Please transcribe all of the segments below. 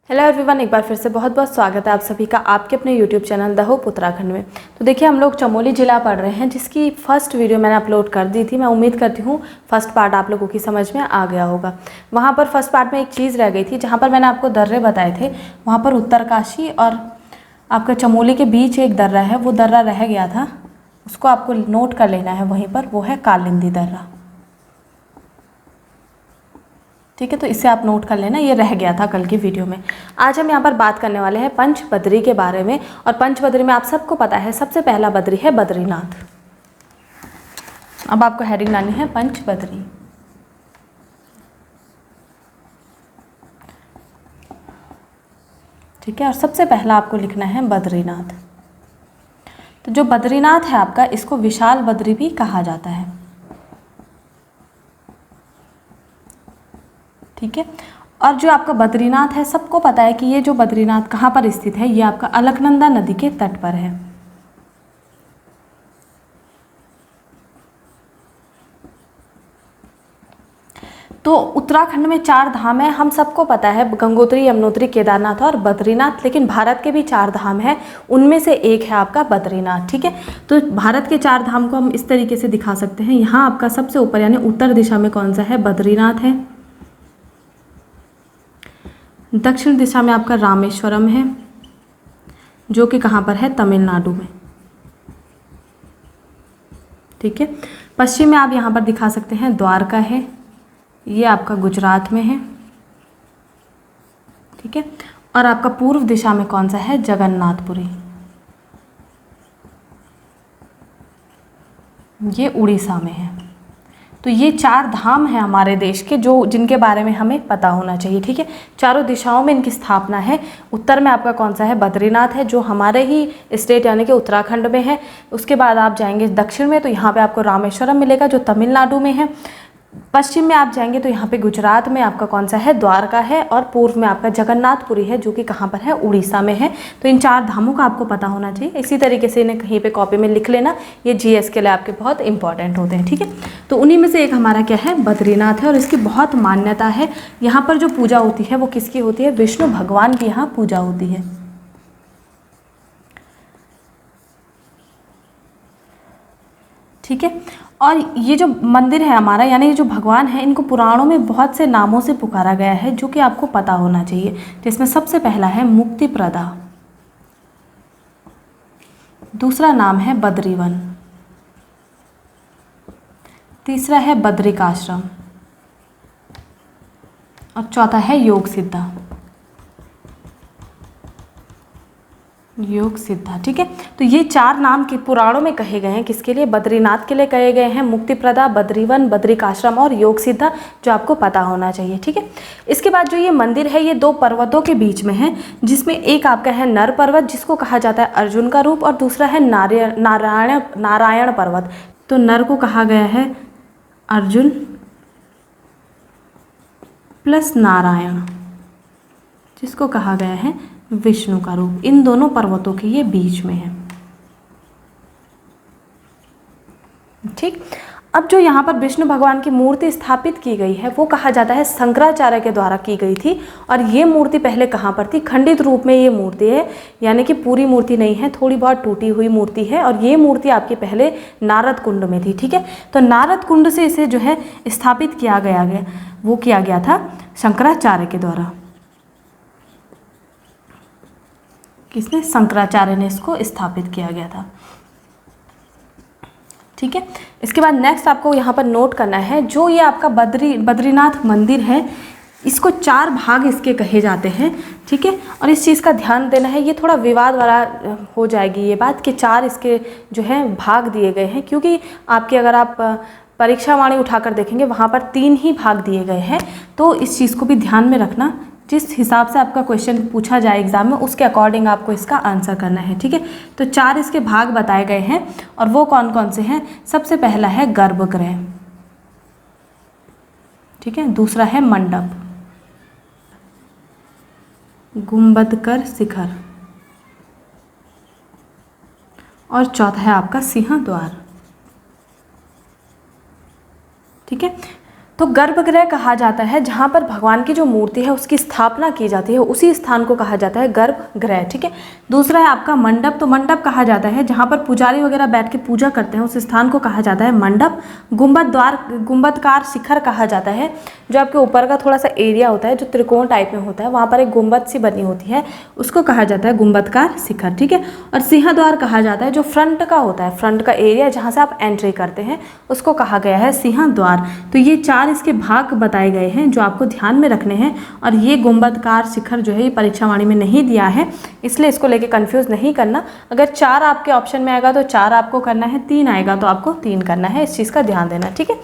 Hello everyone, एक बार फिर से बहुत बहुत स्वागत है आप सभी का आपके अपने YouTube channel the hope Uttarakhand में। तो देखिए, हम लोग चमोली ज़िला पढ़ रहे हैं, जिसकी फर्स्ट वीडियो मैंने अपलोड कर दी थी। मैं उम्मीद करती हूँ फर्स्ट पार्ट आप लोगों की समझ में आ गया होगा। वहाँ पर फर्स्ट पार्ट में एक चीज़ रह गई थी, जहाँ पर मैंने आपको दर्रे बताए थे। वहाँ पर उत्तरकाशी और आपका चमोली के बीच एक दर्रा है, वो दर्रा रह गया था, उसको आपको नोट कर लेना है वहीं पर। वो है कालिंदी दर्रा। ठीक है, तो इसे आप नोट कर लेना, ये रह गया था कल की वीडियो में। आज हम यहाँ पर बात करने वाले हैं पंचबद्री के बारे में। और पंचबद्री में आप सबको पता है, सबसे पहला बद्री है बद्रीनाथ। अब आपको हेडिंग लानी है पंचबद्री। ठीक है, और सबसे पहला आपको लिखना है बद्रीनाथ। तो जो बद्रीनाथ है आपका, इसको विशाल बद्री भी कहा जाता है। ठीक है, और जो आपका बद्रीनाथ है, सबको पता है कि ये जो बद्रीनाथ कहाँ पर स्थित है, ये आपका अलकनंदा नदी के तट पर है। तो उत्तराखंड में 4 धाम है, हम सबको पता है, गंगोत्री, यमुनोत्री, केदारनाथ और बद्रीनाथ। लेकिन भारत के भी 4 धाम है, उनमें से एक है आपका बद्रीनाथ। ठीक है, तो भारत के 4 धाम को हम इस तरीके से दिखा सकते हैं। यहाँ आपका सबसे ऊपर यानी उत्तर दिशा में कौन सा है? बद्रीनाथ है। दक्षिण दिशा में आपका रामेश्वरम है, जो कि कहाँ पर है? तमिलनाडु में। ठीक है, पश्चिम में आप यहाँ पर दिखा सकते हैं द्वारका है, ये आपका गुजरात में है। ठीक है, और आपका पूर्व दिशा में कौन सा है? जगन्नाथपुरी, ये उड़ीसा में है। तो ये 4 धाम हैं हमारे देश के, जो जिनके बारे में हमें पता होना चाहिए। ठीक है, चारों दिशाओं में इनकी स्थापना है। उत्तर में आपका कौन सा है? बद्रीनाथ है, जो हमारे ही स्टेट यानी कि उत्तराखंड में है। उसके बाद आप जाएंगे दक्षिण में, तो यहाँ पे आपको रामेश्वरम मिलेगा, जो तमिलनाडु में है। पश्चिम में आप जाएंगे तो यहाँ पे गुजरात में आपका कौन सा है? द्वारका है। और पूर्व में आपका जगन्नाथपुरी है, जो कि कहाँ पर है? उड़ीसा में है। तो इन 4 धामों का आपको पता होना चाहिए। इसी तरीके से इन्हें कहीं पे कॉपी में लिख लेना, ये जीएस के लिए आपके बहुत इंपॉर्टेंट होते हैं। ठीक है, तो उन्हीं में से एक हमारा क्या है? बद्रीनाथ है, और इसकी बहुत मान्यता है। यहाँ पर जो पूजा होती है वो किसकी होती है? विष्णु भगवान की यहाँ पूजा होती है। ठीक है, और ये जो मंदिर है हमारा, यानी ये जो भगवान है, इनको पुराणों में बहुत से नामों से पुकारा गया है, जो कि आपको पता होना चाहिए। जिसमें सबसे पहला है मुक्तिप्रदा, दूसरा नाम है बद्रीवन, तीसरा है बद्रिकाश्रम, और चौथा है योग सिद्धा। योग सिद्धा। ठीक है, तो ये 4 नाम के पुराणों में कहे गए हैं। किसके लिए? बद्रीनाथ के लिए कहे गए हैं। मुक्तिप्रदा, बद्रीवन, बद्रिकाश्रम और योग सिद्धा, जो आपको पता होना चाहिए। ठीक है, इसके बाद जो ये मंदिर है, ये 2 पर्वतों के बीच में है, जिसमें एक आपका है नर पर्वत, जिसको कहा जाता है अर्जुन का रूप, और दूसरा है नारायण पर्वत। तो नर को कहा गया है अर्जुन प्लस नारायण, जिसको कहा गया है विष्णु का रूप। इन दोनों पर्वतों के ये बीच में है। ठीक, अब जो यहाँ पर विष्णु भगवान की मूर्ति स्थापित की गई है, वो कहा जाता है शंकराचार्य के द्वारा की गई थी। और ये मूर्ति पहले कहाँ पर थी? खंडित रूप में ये मूर्ति है, यानी कि पूरी मूर्ति नहीं है, थोड़ी बहुत टूटी हुई मूर्ति है। और ये मूर्ति आपकी पहले नारद कुंड में थी। ठीक है, तो नारद कुंड से इसे जो है स्थापित किया गया वो किया गया था शंकराचार्य के द्वारा। किसने? शंकराचार्य ने इसको स्थापित किया गया था। ठीक है, इसके बाद नेक्स्ट आपको यहाँ पर नोट करना है, जो ये आपका बद्रीनाथ मंदिर है, इसको 4 भाग इसके कहे जाते हैं। ठीक है, और इस चीज़ का ध्यान देना है, ये थोड़ा विवाद वाला हो जाएगी ये बात कि 4 इसके जो है भाग दिए गए हैं, क्योंकि आपके अगर आप परीक्षा वाणी उठाकर देखेंगे, वहाँ पर 3 ही भाग दिए गए हैं। तो इस चीज़ को भी ध्यान में रखना, जिस हिसाब से आपका क्वेश्चन पूछा जाए एग्जाम में, उसके अकॉर्डिंग आपको इसका आंसर करना है। ठीक है, तो 4 इसके भाग बताए गए हैं, और वो कौन कौन से हैं? सबसे पहला है गर्भगृह। ठीक है, दूसरा है मंडप, गुंबदकर शिखर, और चौथा है आपका सिंह द्वार। ठीक है, तो गर्भगृह कहा जाता है जहाँ पर भगवान की जो मूर्ति है उसकी स्थापना की जाती है, उसी स्थान को कहा जाता है गर्भगृह। ठीक है। दूसरा है आपका मंडप। तो मंडप कहा जाता है जहाँ पर पुजारी वगैरह बैठ के पूजा करते हैं, उस स्थान को कहा जाता है मंडप। गुंबद द्वार, गुंबदकार शिखर कहा जाता है, जो आपके ऊपर का थोड़ा सा एरिया होता है जो त्रिकोण टाइप में होता है, वहाँ पर एक गुंबद सी बनी होती है, उसको कहा जाता है गुंबदकार शिखर। ठीक है। और सिंहद्वार कहा जाता है जो फ्रंट का होता है, फ्रंट का एरिया जहाँ से आप एंट्री करते हैं, उसको कहा गया है सिंहद्वार। तो ये 4 इसके भाग बताए गए हैं जो आपको ध्यान में रखने हैं। और ये गुंबदकार शिखर जो है ये परीक्षा वाणी में नहीं दिया है, इसलिए इसको लेके कंफ्यूज नहीं करना। अगर 4 आपके ऑप्शन में आएगा तो 4 आपको करना है, 3 आएगा तो आपको 3 करना है, इस चीज़ का ध्यान देना। ठीक है।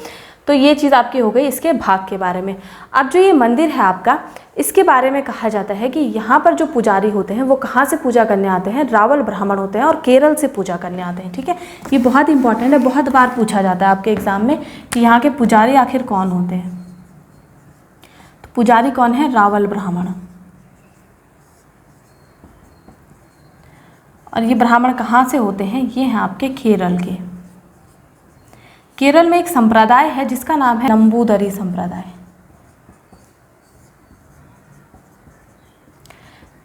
तो ये चीज़ आपकी हो गई इसके भाग के बारे में। अब जो ये मंदिर है आपका, इसके बारे में कहा जाता है कि यहाँ पर जो पुजारी होते हैं वो कहाँ से पूजा करने आते हैं, रावल ब्राह्मण होते हैं और केरल से पूजा करने आते हैं। ठीक है। ये बहुत इंपॉर्टेंट है, बहुत बार पूछा जाता है आपके एग्जाम में कि यहाँ के पुजारी आखिर कौन होते हैं। तो पुजारी कौन है, रावल ब्राह्मण। और ये ब्राह्मण कहाँ से होते हैं, ये हैं आपके केरल के। केरल में एक संप्रदाय है जिसका नाम है नंबूदरी संप्रदाय।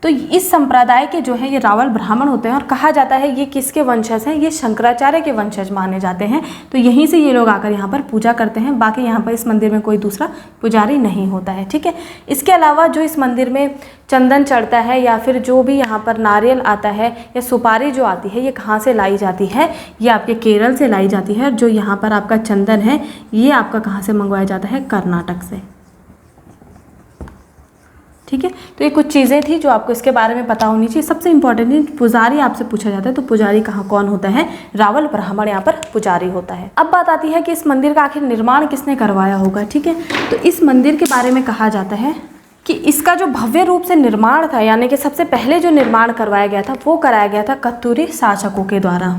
तो इस संप्रदाय के जो है ये रावल ब्राह्मण होते हैं और कहा जाता है ये किसके वंशज हैं, ये शंकराचार्य के वंशज माने जाते हैं। तो यहीं से ये लोग आकर यहाँ पर पूजा करते हैं। बाकी यहाँ पर इस मंदिर में कोई दूसरा पुजारी नहीं होता है। ठीक है। इसके अलावा जो इस मंदिर में चंदन चढ़ता है या फिर जो भी यहाँ पर नारियल आता है या सुपारी जो आती है, ये कहाँ से लाई जाती है, ये आपके केरल से लाई जाती है। और जो यहाँ पर आपका चंदन है ये आपका कहाँ से मंगवाया जाता है, कर्नाटक से। ठीक है। तो ये कुछ चीज़ें थी जो आपको इसके बारे में पता होनी चाहिए। सबसे इंपॉर्टेंट, पुजारी आपसे पूछा जाता है तो पुजारी कहाँ कौन होता है, रावल ब्राह्मण यहाँ पर पुजारी होता है। अब बात आती है कि इस मंदिर का आखिर निर्माण किसने करवाया होगा। ठीक है। तो इस मंदिर के बारे में कहा जाता है कि इसका जो भव्य रूप से निर्माण था, यानी कि सबसे पहले जो निर्माण करवाया गया था वो कराया गया था कत्यूरी शासकों के द्वारा।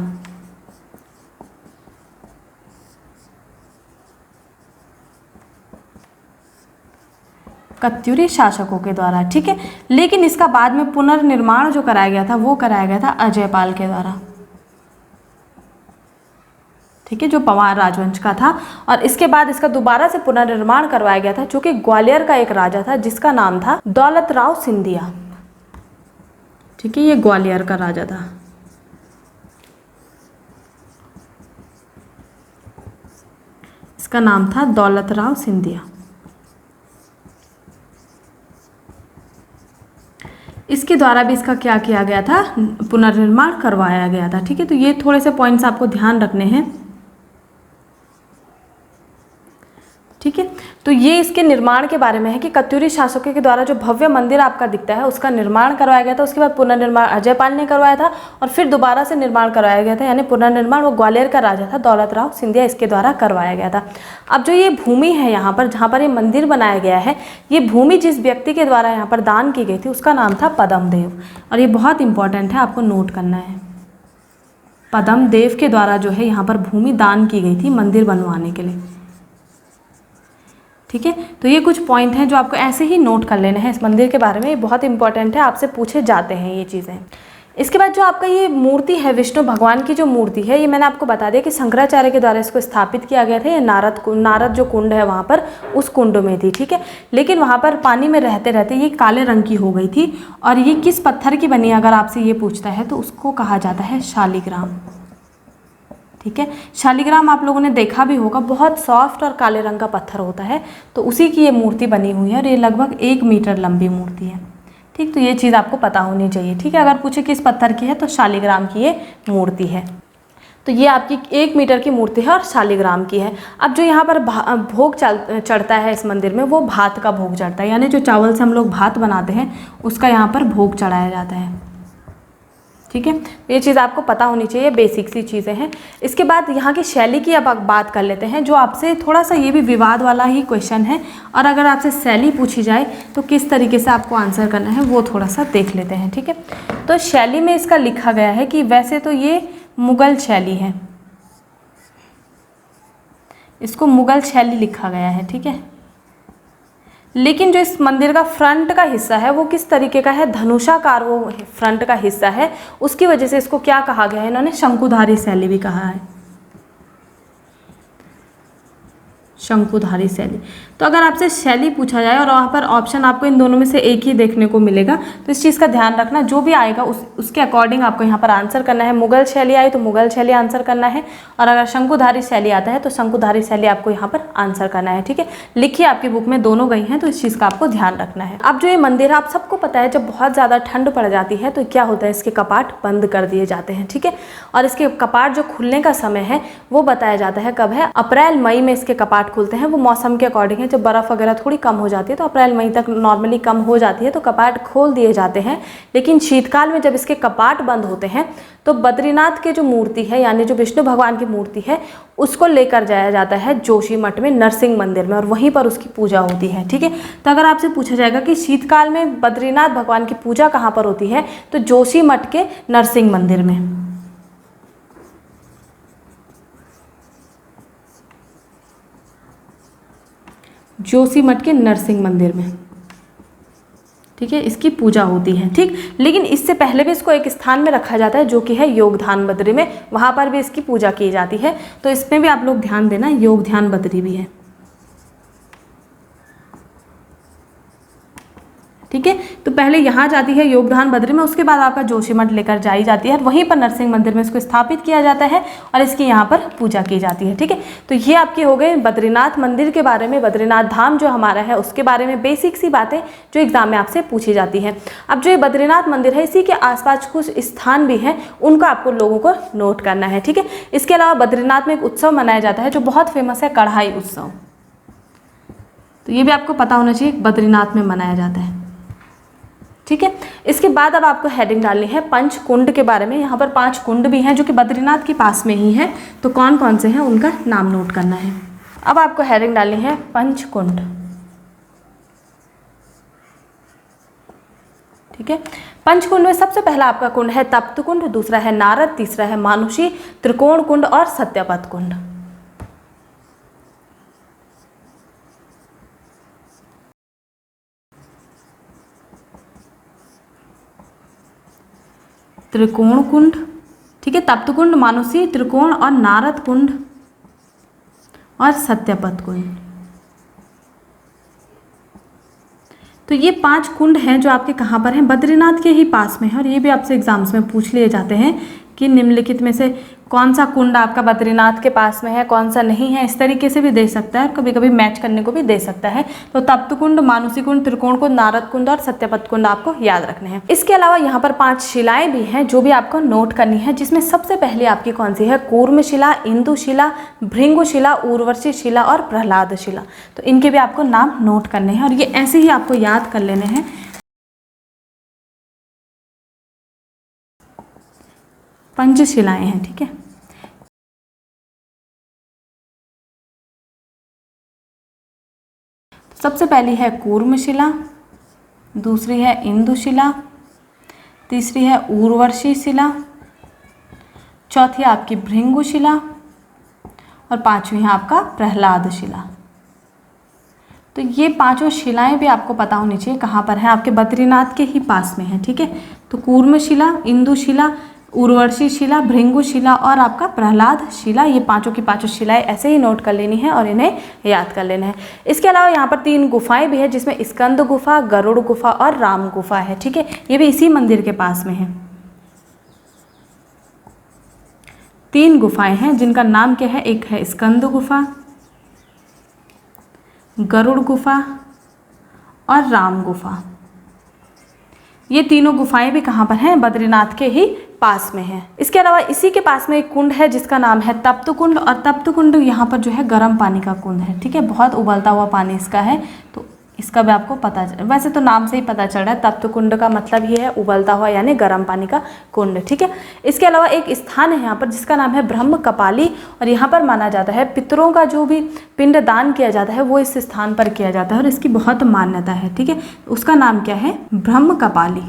कत्यूरी शासकों के द्वारा। ठीक है। लेकिन इसका बाद में पुनर्निर्माण जो कराया गया था वो कराया गया था अजयपाल के द्वारा। ठीक है। जो पवार राजवंश का था। और इसके बाद इसका दोबारा से पुनर्निर्माण करवाया गया था जो कि ग्वालियर का एक राजा था जिसका नाम था दौलत राव सिंधिया। ठीक है। ये ग्वालियर का राजा था। इसका नाम था दौलत राव सिंधिया। इसके द्वारा भी इसका क्या किया गया था, पुनर्निर्माण करवाया गया था। ठीक है। तो ये थोड़े से पॉइंट्स आपको ध्यान रखने हैं। ठीक है। तो ये इसके निर्माण के बारे में है कि कत्यूरी शासकों के द्वारा जो भव्य मंदिर आपका दिखता है उसका निर्माण करवाया गया था। उसके बाद पुनर्निर्माण अजयपाल ने करवाया था और फिर दोबारा से निर्माण करवाया गया था, यानी पुनर्निर्माण वो ग्वालियर का राजा था दौलत राव सिंधिया, इसके द्वारा करवाया गया था। अब जो ये भूमि है यहाँ पर जहाँ पर ये मंदिर बनाया गया है, ये भूमि जिस व्यक्ति के द्वारा यहाँ पर दान की गई थी उसका नाम था पद्मदेव। और ये बहुत इंपॉर्टेंट है, आपको नोट करना है। पद्मदेव के द्वारा जो है यहाँ पर भूमि दान की गई थी मंदिर बनवाने के लिए। ठीक है। तो ये कुछ पॉइंट हैं जो आपको ऐसे ही नोट कर लेने हैं इस मंदिर के बारे में, ये बहुत इंपॉर्टेंट है, आपसे पूछे जाते हैं ये चीज़ें। इसके बाद जो आपका ये मूर्ति है, विष्णु भगवान की जो मूर्ति है, ये मैंने आपको बता दिया कि शंकराचार्य के द्वारा इसको स्थापित किया गया था। ये नारद जो कुंड है वहाँ पर, उस कुंड में थी। ठीक है। लेकिन वहाँ पर पानी में रहते रहते ये काले रंग की हो गई थी। और ये किस पत्थर की बनी है अगर आपसे ये पूछता है तो उसको कहा जाता है शालिग्राम। ठीक है। शालिग्राम आप लोगों ने देखा भी होगा, बहुत सॉफ्ट और काले रंग का पत्थर होता है, तो उसी की ये मूर्ति बनी हुई है और ये लगभग 1 मीटर लंबी मूर्ति है। ठीक। तो ये चीज़ आपको पता होनी चाहिए। ठीक है। अगर पूछे किस पत्थर की है तो शालिग्राम की ये मूर्ति है। तो ये आपकी 1 मीटर की मूर्ति है और शालिग्राम की है। अब जो यहाँ पर भोग चढ़ता है इस मंदिर में, वो भात का भोग चढ़ता है, यानी जो चावल से हम लोग भात बनाते हैं उसका यहाँ पर भोग चढ़ाया जाता है। ठीक है। ये चीज़ आपको पता होनी चाहिए, बेसिक सी चीज़ें हैं। इसके बाद यहाँ की शैली की अब बात कर लेते हैं, जो आपसे थोड़ा सा ये भी विवाद वाला ही क्वेश्चन है। और अगर आपसे शैली पूछी जाए तो किस तरीके से आपको आंसर करना है वो थोड़ा सा देख लेते हैं। ठीक है। तो शैली में इसका लिखा गया है कि वैसे तो ये मुगल शैली है, इसको मुगल शैली लिखा गया है। ठीक है। लेकिन जो इस मंदिर का फ्रंट का हिस्सा है वो किस तरीके का है, धनुषाकार वो फ्रंट का हिस्सा है, उसकी वजह से इसको क्या कहा गया है, इन्होंने शंकुधारी शैली भी कहा है। शंकुधारी शैली। तो अगर आपसे शैली पूछा जाए और वहाँ पर ऑप्शन आपको इन दोनों में से एक ही देखने को मिलेगा, तो इस चीज़ का ध्यान रखना, जो भी आएगा उसके अकॉर्डिंग आपको यहाँ पर आंसर करना है। मुगल शैली आई तो मुगल शैली आंसर करना है, और अगर शंकुधारी शैली आता है तो शंकुधारी शैली आपको यहाँ पर आंसर करना है। ठीक है, लिखिए आपकी बुक में दोनों गई हैं, तो इस चीज़ का आपको ध्यान रखना है। अब जो ये मंदिर है, आप सबको पता है जब बहुत ज़्यादा ठंड पड़ जाती है तो क्या होता है, इसके कपाट बंद कर दिए जाते हैं। ठीक है, और इसके कपाट जो खुलने का समय है वो बताया जाता है कब है, अप्रैल मई में इसके कपाट खुलते हैं। वो मौसम के अकॉर्डिंग है, जब बर्फ़ वगैरह थोड़ी कम हो जाती है तो अप्रैल मई तक नॉर्मली कम हो जाती है तो कपाट खोल दिए जाते हैं। लेकिन शीतकाल में जब इसके कपाट बंद होते हैं तो बद्रीनाथ की जो मूर्ति है, यानी जो विष्णु भगवान की मूर्ति है, उसको लेकर जाया जाता है जोशीमठ में नरसिंह मंदिर में, और वहीं पर उसकी पूजा होती है। ठीक है, तो अगर आपसे पूछा जाएगा कि शीतकाल में बद्रीनाथ भगवान की पूजा कहाँ पर होती है, तो जोशीमठ के नरसिंह मंदिर में। जोशीमठ के नरसिंह मंदिर में, ठीक है, इसकी पूजा होती है। ठीक, लेकिन इससे पहले भी इसको एक स्थान में रखा जाता है जो कि है योगध्यान बद्री में, वहाँ पर भी इसकी पूजा की जाती है। तो इसमें भी आप लोग ध्यान देना, योगध्यान बद्री भी है। ठीक है, तो पहले यहाँ जाती है योगध्यान बद्री में, उसके बाद आपका जोशीमठ लेकर जाई जाती है, वहीं पर नरसिंह मंदिर में इसको स्थापित किया जाता है और इसकी यहाँ पर पूजा की जाती है। ठीक है, तो ये आपके हो गए बद्रीनाथ मंदिर के बारे में, बद्रीनाथ धाम जो हमारा है उसके बारे में बेसिक सी बातें जो एग्जाम में आपसे पूछी जाती है। अब जो ये बद्रीनाथ मंदिर है, इसी के आसपास कुछ स्थान भी हैं, उनको आपको लोगों को नोट करना है। ठीक है, इसके अलावा बद्रीनाथ में एक उत्सव मनाया जाता है जो बहुत फेमस है, कढ़ाई उत्सव। तो ये भी आपको पता होना चाहिए, बद्रीनाथ में मनाया जाता है। ठीक है, इसके बाद अब आपको हेडिंग डालनी है पंच कुंड के बारे में। यहाँ पर 5 कुंड भी हैं जो कि बद्रीनाथ के पास में ही है, तो कौन कौन से हैं उनका नाम नोट करना है। अब आपको हेडिंग डालनी है पंच कुंड। ठीक है, पंचकुंड में सबसे पहला आपका कुंड है तप्त कुंड, दूसरा है नारद, तीसरा है मानुषी, त्रिकोण कुंड और सत्यपथ कुंड। त्रिकोण कुंड, ठीक है, तप्त कुंड, मानुषी, त्रिकोण और नारद कुंड और सत्यपथ कुंड। तो ये 5 कुंड हैं जो आपके कहाँ पर हैं, बद्रीनाथ के ही पास में है। और ये भी आपसे एग्जाम्स में पूछ लिए जाते हैं कि निम्नलिखित में से कौन सा कुंड आपका बद्रीनाथ के पास में है, कौन सा नहीं है, इस तरीके से भी दे सकता है और कभी कभी मैच करने को भी दे सकता है। तो तप्त कुंड, मानुषी कुंड, त्रिकोण कुंड, नारद कुंड और सत्यपथ कुंड आपको याद रखने हैं। इसके अलावा यहाँ पर 5 शिलाएं भी हैं जो भी आपको नोट करनी है, जिसमें सबसे पहले आपकी कौन सी है, कूर्मशिला, इंदुशिला, भृंगुशिला, उर्वशी शिला और प्रहलाद शिला। तो इनके भी आपको नाम नोट करने हैं और ये ऐसे ही आपको याद कर लेने हैं। पंचशिलाएं हैं। ठीक है, सबसे पहली है कूर्मशिला, दूसरी है इंदुशिला, तीसरी है उर्वशी शिला, चौथी आपकी भृंगुशिला और 5वीं है आपका प्रहलाद शिला। तो ये 5 शिलाएं भी आपको पता होनी चाहिए कहाँ पर है, आपके बद्रीनाथ के ही पास में है। ठीक है, तो कूर्मशिला, इंदुशिला, उर्वशी शिला, भृंगुशिला और आपका प्रहलाद शिला, ये 5 की 5 शिलाएं ऐसे ही नोट कर लेनी है और इन्हें याद कर लेना है। इसके अलावा यहाँ पर 3 गुफाएं भी है, जिसमें स्कंद गुफा, गरुड़ गुफा और राम गुफा है। ठीक है, ये भी इसी मंदिर के पास में है। 3 गुफाएं हैं जिनका नाम क्या है, एक है स्कंद गुफा, गरुड़ गुफा और राम गुफा। ये तीनों गुफाएं भी कहाँ पर हैं, बद्रीनाथ के ही पास में है। इसके अलावा इसी के पास में एक कुंड है जिसका नाम है तप्त कुंड, और तप्त कुंड यहाँ पर जो है गर्म पानी का कुंड है। ठीक है, बहुत उबलता हुआ पानी इसका है, तो इसका भी आपको पता वैसे तो नाम से ही पता चल रहा है, तप्त कुंड का मतलब ये है उबलता हुआ यानी गर्म पानी का कुंड। ठीक है, इसके अलावा एक स्थान है यहाँ पर जिसका नाम है ब्रह्म कपाली, और यहाँ पर माना जाता है पितरों का जो भी पिंड दान किया जाता है वो इस स्थान पर किया जाता है और इसकी बहुत मान्यता है। ठीक है, उसका नाम क्या है, ब्रह्म कपाली।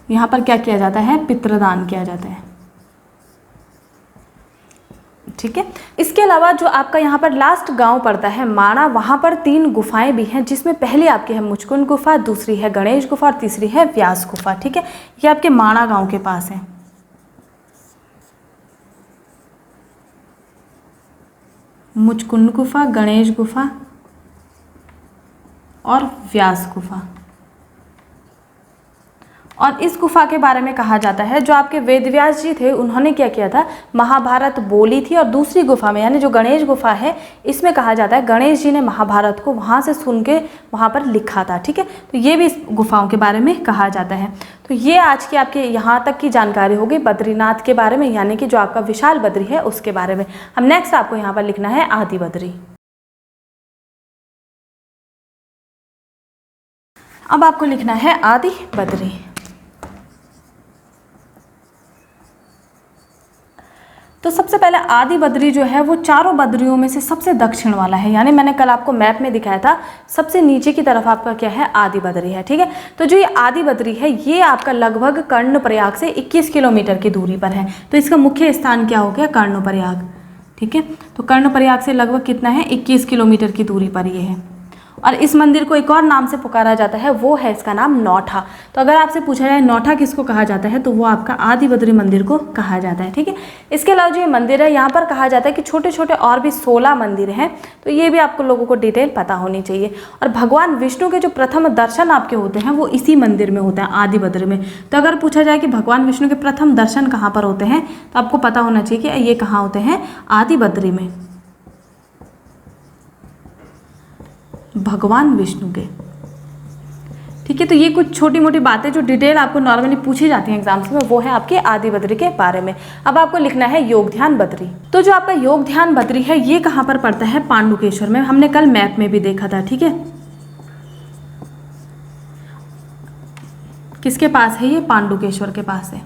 यहाँ पर क्या किया जाता है, पितृदान किया जाता है। ठीक है, इसके अलावा जो आपका यहाँ पर लास्ट गांव पड़ता है माणा, वहाँ पर 3 गुफाएं भी हैं, जिसमें पहली आपकी है मुचकुंद गुफा, दूसरी है गणेश गुफा और तीसरी है व्यास गुफा। ठीक है, ये आपके माणा गांव के पास है। मुचकुंद गुफा, गणेश गुफा और व्यास गुफा। और इस गुफा के बारे में कहा जाता है जो आपके वेदव्यास जी थे उन्होंने क्या किया था, महाभारत बोली थी। और दूसरी गुफा में यानी जो गणेश गुफा है इसमें कहा जाता है गणेश जी ने महाभारत को वहाँ से सुन के वहाँ पर लिखा था। ठीक है, तो ये भी इस गुफाओं के बारे में कहा जाता है। तो ये आज की आपके यहाँ तक की जानकारी होगी बद्रीनाथ के बारे में, यानी कि जो आपका विशाल बद्री है उसके बारे में। अब नेक्स्ट आपको यहाँ पर लिखना है आदि बद्री। अब आपको लिखना है आदि बद्री। तो सबसे पहले आदि बद्री जो है वो चारों बद्रियों में से सबसे दक्षिण वाला है, यानी मैंने कल आपको मैप में दिखाया था सबसे नीचे की तरफ आपका क्या है, आदि बद्री है। ठीक है, तो जो ये आदि बद्री है ये आपका लगभग कर्णप्रयाग से 21 किलोमीटर की दूरी पर है। तो इसका मुख्य स्थान क्या हो गया, कर्णप्रयाग। ठीक है, तो कर्णप्रयाग से लगभग कितना है, 21 किलोमीटर की दूरी पर ये है। और इस मंदिर को एक और नाम से पुकारा जाता है, वो है इसका नाम नौठा। तो अगर आपसे पूछा जाए नौठा किसको कहा जाता है तो वो आपका आदि बद्री मंदिर को कहा जाता है। ठीक है, इसके अलावा जो ये मंदिर है यहाँ पर कहा जाता है कि छोटे छोटे और भी 16 मंदिर हैं, तो ये भी आपको लोगों को डिटेल पता होनी चाहिए। और भगवान विष्णु के जो प्रथम दर्शन आपके होते हैं वो इसी मंदिर में होते हैं, आदि बद्री में। तो अगर पूछा जाए कि भगवान विष्णु के प्रथम दर्शन कहाँ पर होते हैं तो आपको पता होना चाहिए कि ये कहाँ होते हैं, आदि बद्री में, भगवान विष्णु के। ठीक है, तो ये कुछ छोटी मोटी बातें जो डिटेल आपको नॉर्मली पूछी जाती हैं एग्जाम्स में, वो है आपके आदि बद्री के बारे में। अब आपको लिखना है योग ध्यान बद्री। तो जो आपका योग ध्यान बद्री है ये कहाँ पर पड़ता है, पांडुकेश्वर में। हमने कल मैप में भी देखा था। ठीक है, किसके पास है ये, पांडुकेश्वर के पास है।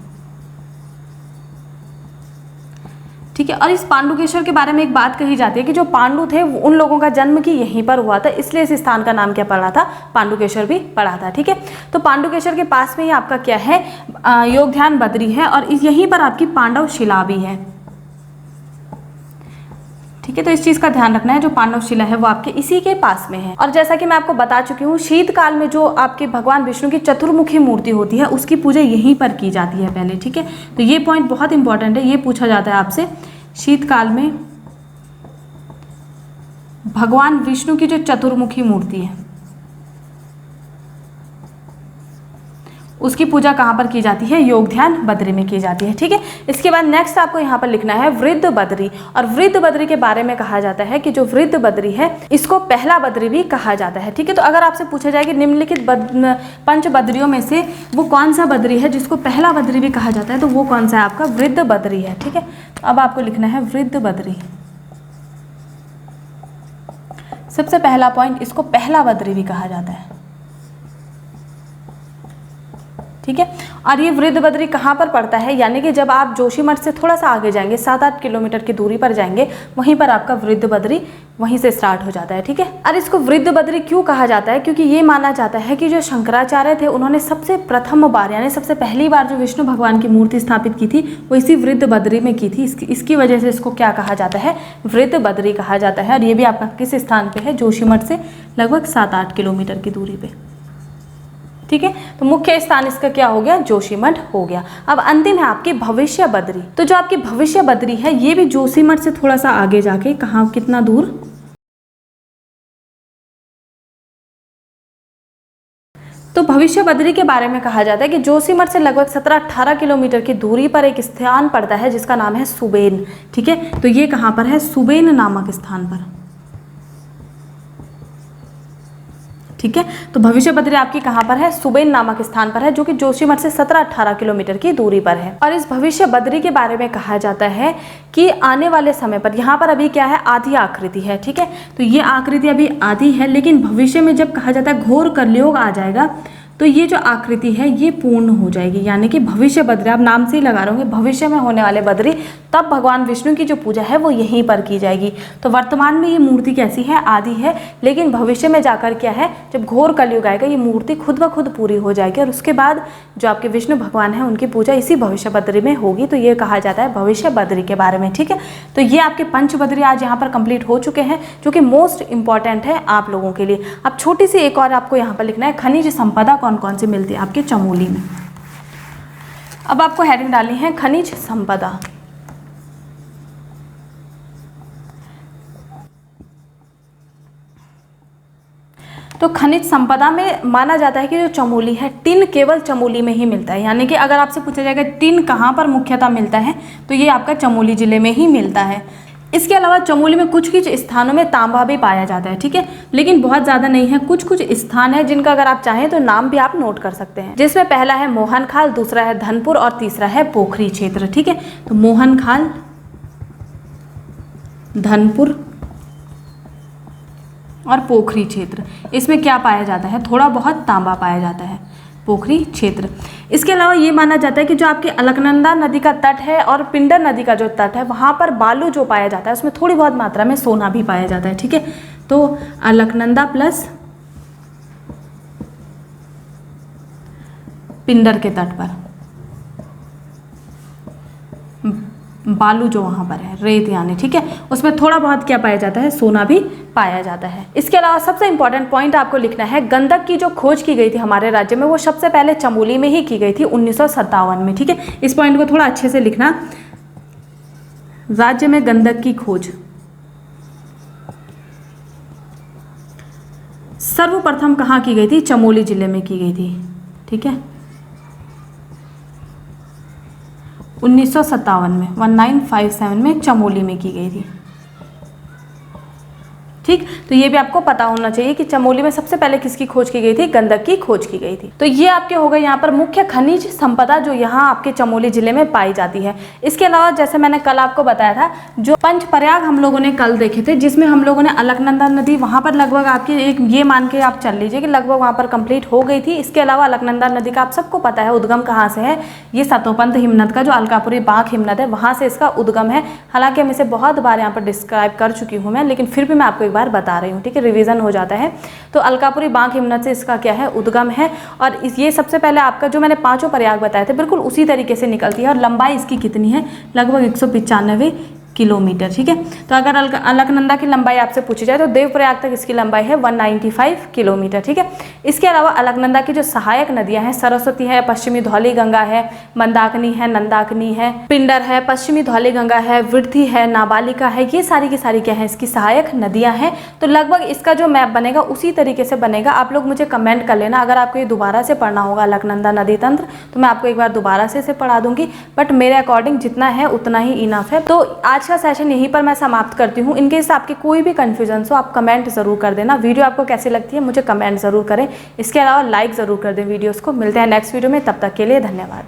ठीक है, और इस पांडुकेश्वर के बारे में एक बात कही जाती है कि जो पांडु थे उन लोगों का जन्म की यहीं पर हुआ था, इसलिए इस स्थान का नाम क्या पड़ा था, पांडुकेश्वर भी पड़ा था। ठीक है, तो पांडुकेश्वर के पास में ही आपका क्या है, योग ध्यान बद्री है और यहीं पर आपकी पांडव शिला भी है। ठीक है, तो इस चीज का ध्यान रखना है, जो पांडव शिला है वो आपके इसी के पास में है। और जैसा कि मैं आपको बता चुकी हूँ शीतकाल में जो आपके भगवान विष्णु की चतुर्मुखी मूर्ति होती है उसकी पूजा यहीं पर की जाती है पहले। ठीक है, तो ये पॉइंट बहुत इंपॉर्टेंट है, ये पूछा जाता है आपसे, शीतकाल में भगवान विष्णु की जो चतुर्मुखी मूर्ति है उसकी पूजा कहाँ पर की जाती है, योग ध्यान बद्री में की जाती है। ठीक है, इसके बाद नेक्स्ट आपको यहाँ पर लिखना है वृद्ध बद्री। और वृद्ध बद्री के बारे में कहा जाता है कि जो वृद्ध बद्री है इसको पहला बद्री भी कहा जाता है। ठीक है, तो अगर आपसे पूछा जाए कि निम्नलिखित पंच बद्रियों में से वो कौन सा बद्री है जिसको पहला बद्री भी कहा जाता है तो वो कौन सा है, आपका वृद्ध बद्री है। ठीक है, तो अब आपको लिखना है वृद्ध बद्री। सबसे पहला पॉइंट, इसको पहला बद्री भी कहा जाता है। ठीक है, और ये वृद्ध बद्री कहाँ पर पड़ता है, यानी कि जब आप जोशीमठ से थोड़ा सा आगे जाएंगे 7-8 किलोमीटर की दूरी पर जाएंगे वहीं पर आपका वृद्ध बद्री वहीं से स्टार्ट हो जाता है। ठीक है, और इसको वृद्ध बद्री क्यों कहा जाता है, क्योंकि ये माना जाता है कि जो शंकराचार्य थे उन्होंने सबसे प्रथम बार यानी सबसे पहली बार जो विष्णु भगवान की मूर्ति स्थापित की थी वो इसी वृद्ध बद्री में की थी। इसकी वजह से इसको क्या कहा जाता है, वृद्ध बद्री कहा जाता है। और ये भी आपका किस स्थान पे है, जोशीमठ से लगभग 7-8 किलोमीटर की दूरी पे। ठीक है, तो मुख्य स्थान इसका क्या हो गया, जोशीमठ हो गया। अब अंतिम है आपकी भविष्य बद्री। तो जो आपकी भविष्य बद्री है ये भी जोशीमठ से थोड़ा सा आगे जाके, कहाँ, कितना दूर, तो भविष्य बद्री के बारे में कहा जाता है कि जोशीमठ से लगभग 17-18 किलोमीटर की दूरी पर एक स्थान पड़ता है जिसका नाम है सुबेन। ठीक है, तो ये कहाँ पर है, सुबेन नामक स्थान पर। ठीक है, तो भविष्य बद्री आपकी कहाँ पर है, सुबेन नामक स्थान पर है, जो कि जोशीमठ से 17-18 किलोमीटर की दूरी पर है। और इस भविष्य बद्री के बारे में कहा जाता है कि आने वाले समय पर, यहाँ पर अभी क्या है, आधी आकृति है। ठीक है, तो ये आकृति अभी आधी है, लेकिन भविष्य में जब कहा जाता है घोर कलयुग आ जाएगा तो ये जो आकृति है ये पूर्ण हो जाएगी, यानी कि भविष्य बद्री, आप नाम से ही लगा रहे होंगे, भविष्य में होने वाले बद्री, तब भगवान विष्णु की जो पूजा है वो यहीं पर की जाएगी। तो वर्तमान में ये मूर्ति कैसी है, आदि है, लेकिन भविष्य में जाकर क्या है, जब घोर कलयुग आएगा ये मूर्ति खुद ब खुद पूरी हो जाएगी और उसके बाद जो आपके विष्णु भगवान है उनकी पूजा इसी भविष्य बद्री में होगी। तो ये कहा जाता है भविष्य बद्री के बारे में। ठीक है, तो ये आपके पंच बद्री आज यहाँ पर कंप्लीट हो चुके हैं, जो कि मोस्ट इंपॉर्टेंट है आप लोगों के लिए। अब छोटी सी एक और आपको यहाँ पर लिखना है, खनिज संपदा कौन कौन सी मिलती है आपके चमोली में। अब आपको हेडिंग डालनी है खनिज संपदा। तो खनिज संपदा में माना जाता है कि जो चमोली है, टिन केवल चमोली में ही मिलता है। यानी कि अगर आपसे पूछा जाएगा टिन कहाँ पर मुख्यतः मिलता है, तो ये आपका चमोली जिले में ही मिलता है। इसके अलावा चमोली में कुछ कुछ स्थानों में तांबा भी पाया जाता है, ठीक है, लेकिन बहुत ज़्यादा नहीं है। कुछ कुछ स्थान है जिनका अगर आप चाहें तो नाम भी आप नोट कर सकते हैं, जिसमें पहला है मोहन खाल, दूसरा है धनपुर और तीसरा है पोखरी क्षेत्र, ठीक है। तो मोहन खाल, धनपुर और पोखरी क्षेत्र, इसमें क्या पाया जाता है, थोड़ा बहुत तांबा पाया जाता है, पोखरी क्षेत्र। इसके अलावा ये माना जाता है कि जो आपके अलकनंदा नदी का तट है और पिंडर नदी का जो तट है, वहाँ पर बालू जो पाया जाता है उसमें थोड़ी बहुत मात्रा में सोना भी पाया जाता है, ठीक है। तो अलकनंदा प्लस पिंडर के तट पर बालू जो वहाँ पर है, रेत यानी, ठीक है, उसमें थोड़ा बहुत क्या पाया जाता है, सोना भी पाया जाता है। इसके अलावा सबसे इंपॉर्टेंट पॉइंट आपको लिखना है, गंडक की जो खोज की गई थी हमारे राज्य में वो सबसे पहले चमोली में ही की गई थी 1957 में, ठीक है। इस पॉइंट को थोड़ा अच्छे से लिखना, राज्य में गंडक की खोज सर्वप्रथम कहाँ की गई थी, चमोली जिले में की गई थी, ठीक है, 1957 में, 1957 में चमोली में की गई थी, ठीक। तो ये भी आपको पता होना चाहिए कि चमोली में सबसे पहले किसकी खोज की गई थी, गंडक की खोज की गई थी। तो ये आपके हो गए यहाँ पर मुख्य खनिज संपदा जो यहाँ आपके चमोली जिले में पाई जाती है। इसके अलावा जैसे मैंने कल आपको बताया था, जो पंचप्रयाग हम लोगों ने कल देखे थे, जिसमें हम लोगों ने अलकनंदा नदी वहाँ पर लगभग आपकी एक ये मान के आप चल लीजिए कि लगभग वहाँ पर कंप्लीट हो गई थी। इसके अलावा अलकनंदा नदी का आप सबको पता है उद्गम कहाँ से है, ये सतोपंथ हिमनद का जो अलकापुरी बांक हिमनद है वहाँ से इसका उद्गम है। हालांकि हम इसे बहुत बार यहाँ पर डिस्क्राइब कर चुकी हूँ मैं, लेकिन फिर भी मैं आपको एक बार बता रही हूँ, ठीक है, रिवीजन हो जाता है। तो अलकापुरी बांक हिमनद से इसका क्या है, उद्गम है। और ये सबसे पहले आपका जो मैंने 5 प्रयाग बताए थे बिल्कुल उसी तरीके से निकलती है। और लंबाई इसकी कितनी है, लगभग 195 किलोमीटर, ठीक है। तो अगर अलकनंदा की लंबाई आपसे पूछी जाए तो देवप्रयाग तक इसकी लंबाई है 195 किलोमीटर, ठीक है। इसके अलावा अलकनंदा की जो सहायक नदियां हैं, सरस्वती है, पश्चिमी धौली गंगा है, मंदाकिनी है, नंदाकिनी है, पिंडर है, पश्चिमी धौली गंगा है, वृद्धि है, नाबालिका है, ये सारी की सारी क्या है, इसकी सहायक नदियां हैं। तो लगभग इसका जो मैप बनेगा उसी तरीके से बनेगा। आप लोग मुझे कमेंट कर लेना, अगर आपको ये दोबारा से पढ़ना होगा अलकनंदा नदी तंत्र तो मैं आपको एक बार दोबारा से इसे पढ़ा दूंगी, बट मेरे अकॉर्डिंग जितना है उतना ही इनफ है। तो आज का सेशन यहीं पर मैं समाप्त करती हूँ। इनके केस आपके कोई भी कन्फ्यूजन हो आप कमेंट जरूर कर देना। वीडियो आपको कैसी लगती है मुझे कमेंट जरूर करें। इसके अलावा लाइक जरूर कर दें वीडियोस को। मिलते हैं नेक्स्ट वीडियो में, तब तक के लिए धन्यवाद।